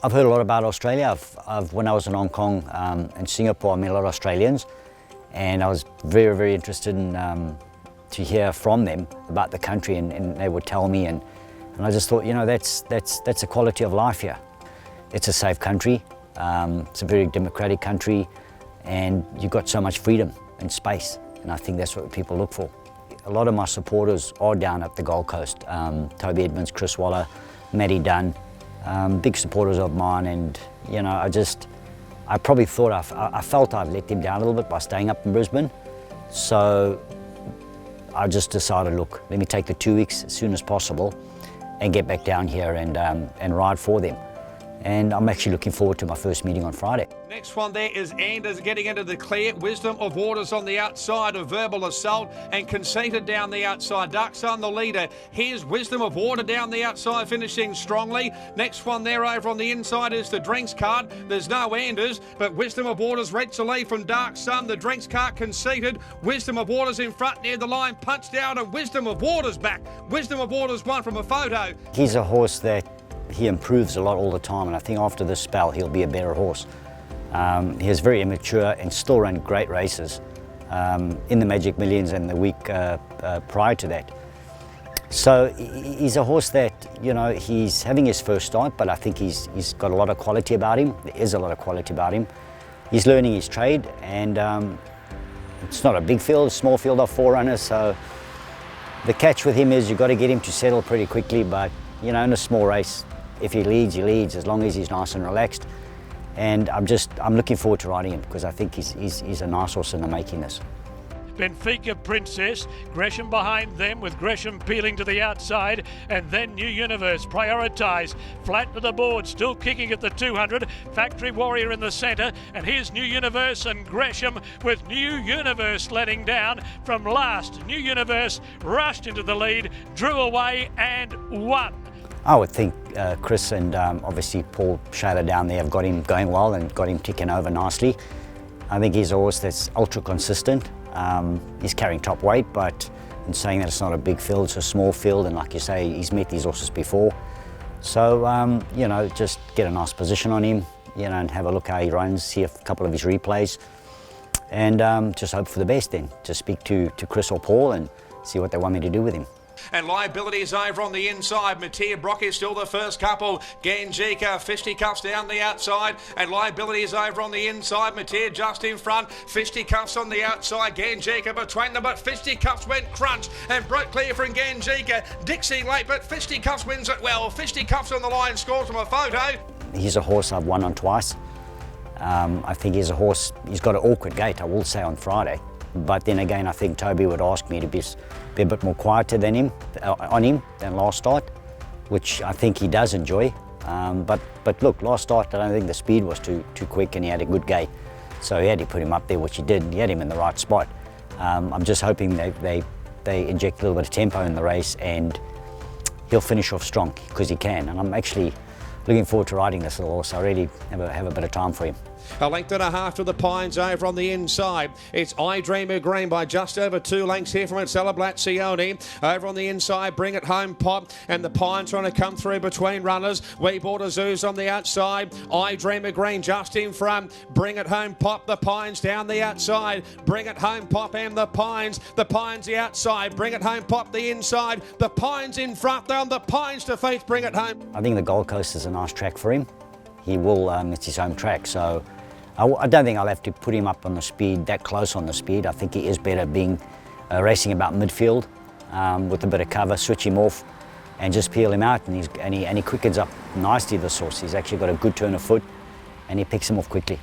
I've heard a lot about Australia. When I was in Hong Kong and Singapore, I met a lot of Australians, and I was very, very interested in to hear from them about the country, and they would tell me, and I just thought, you know, that's a quality of life here. It's a safe country, it's a very democratic country, and you've got so much freedom and space, and I think that's what people look for. A lot of my supporters are down at the Gold Coast. Toby Edmonds, Chris Waller, Matty Dunn, big supporters of mine, and you know, I probably thought I felt I'd let them down a little bit by staying up in Brisbane, so I just decided, look, let me take the 2 weeks as soon as possible and get back down here and ride for them. And I'm actually looking forward to my first meeting on Friday. Next one there is Anders getting into the clear. Wisdom of Waters on the outside of Verbal Assault, and Conceited down the outside. Dark Sun the leader. Here's Wisdom of Water down the outside, finishing strongly. Next one there over on the inside is the Drinks Cart. There's no Anders, but Wisdom of Waters rents a lead from Dark Sun. The Drinks Cart Conceited. Wisdom of Waters in front near the line, punched out, and Wisdom of Waters back. Wisdom of Waters won from a photo. He's a horse that he improves a lot all the time, and I think after this spell he'll be a better horse. He is very immature and still run great races in the Magic Millions and the week prior to that. So he's a horse that, you know, he's having his first start, but I think he's got a lot of quality about him. There is a lot of quality about him. He's learning his trade, and it's not a big field, a small field of 4 runners, so the catch with him is you've got to get him to settle pretty quickly, but you know, in a small race, if he leads, he leads, as long as he's nice and relaxed. And I'm looking forward to riding him because I think he's a nice horse in the making this. Benfica Princess, Gresham behind them with Gresham peeling to the outside, and then New Universe Prioritise, flat to the board, still kicking at the 200, Factory Warrior in the centre, and here's New Universe and Gresham with New Universe letting down from last. New Universe rushed into the lead, drew away and won. I would think Chris and obviously Paul Shaler down there have got him going well and got him ticking over nicely. I think he's a horse that's ultra consistent. He's carrying top weight, but in saying that, it's not a big field, it's a small field, and like you say, he's met these horses before. So, you know, just get a nice position on him, you know, and have a look how he runs, see a couple of his replays, and just hope for the best then. Just speak to Chris or Paul and see what they want me to do with him. And Liabilities over on the inside. Mattia Brock is still the first couple. Ganjika, Fisticuffs down the outside, and Liabilities over on the inside. Mattia just in front. Fisticuffs on the outside. Ganjika between them, but Fisticuffs went crunch and broke clear from Ganjika. Dixie late, but Fisticuffs wins it well. Fisticuffs on the line, scores from a photo. He's a horse I've won on twice. I think he's a horse, he's got an awkward gait, I will say, on Friday. But then again, I think Toby would ask me to be a bit more quieter than him, than last start, which I think he does enjoy. But look, last start, I don't think the speed was too quick, and he had a good gait. So he had to put him up there, which he did. He had him in the right spot. I'm just hoping they inject a little bit of tempo in the race, and he'll finish off strong, because he can. And I'm actually looking forward to riding this little horse. I really have a bit of time for him. A length and a half to the Pines over on the inside. It's I Dream of Green by just over 2 lengths here from Etsella Blatzioni. Over on the inside, Bring It Home Pop, and the Pines trying to come through between runners. We Border Zoos on the outside. I Dream of Green just in front. Bring It Home Pop, the Pines down the outside. Bring It Home Pop and the Pines. The Pines the outside. Bring It Home Pop the inside. The Pines in front down. The Pines defeats Bring It Home. I think the Gold Coast is a nice track for him. He will, it's his home track, so I don't think I'll have to put him up on the speed, that close on the speed. I think he is better being racing about midfield with a bit of cover, switch him off and just peel him out, and he quickens up nicely, this horse. He's actually got a good turn of foot and he picks him off quickly.